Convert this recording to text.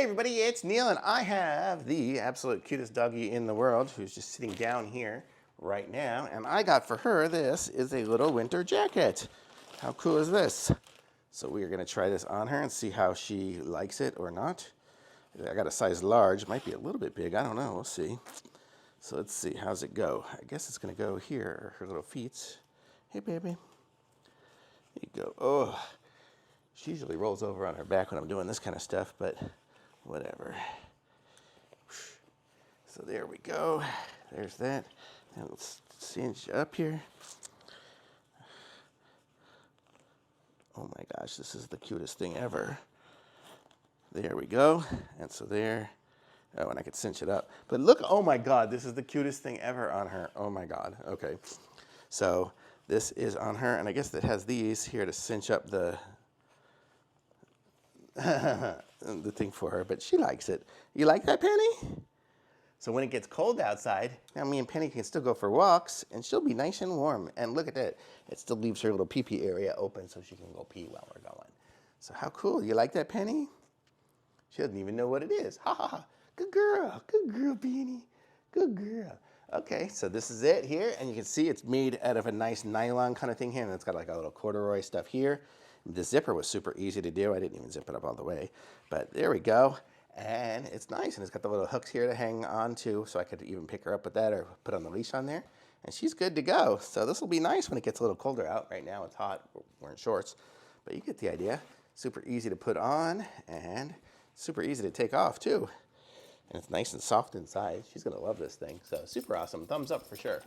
Hey everybody, it's Neil and I have the absolute cutest doggie in the world who's just sitting down here right now, and I got for her, this is a little winter jacket. How cool is this? So we are going to try this on her and see how she likes it or not. I got a size large, might be a little bit big, I don't know, we'll see. So let's see, how's it go? I guess it's going to go here, her little feet. Hey baby. There you go. Oh, she usually rolls over on her back when I'm doing this kind of stuff, but whatever. So there we go. There's that. And let's cinch up here. Oh my gosh, this is the cutest thing ever. There we go. And so there. Oh, and I could cinch it up. But look, oh my God, this is the cutest thing ever on her. Oh my God. Okay. So this is on her, and I guess it has these here to cinch up the the thing for her, but she likes it. You like that, Penny? So when it gets cold outside, now me and Penny can still go for walks, and she'll be nice and warm. And look at that. It still leaves her little pee-pee area open so she can go pee while we're going. So how cool. You like that, Penny? She doesn't even know what it is. Ha ha ha. Good girl. Good girl, Penny. Good girl. Okay, so this is it here, and you can see it's made out of a nice nylon kind of thing here, and it's got like a little corduroy stuff here. The zipper was super easy to do. I didn't even zip it up all the way, but there we go. And it's nice, and it's got the little hooks here to hang on to, so I could even pick her up with that or put on the leash on there, and she's good to go. So this will be nice when it gets a little colder out. Right now it's hot, we're wearing shorts, but you get the idea. Super easy to put on, and super easy to take off too. And it's nice and soft inside. She's gonna love this thing, so super awesome. Thumbs up for sure.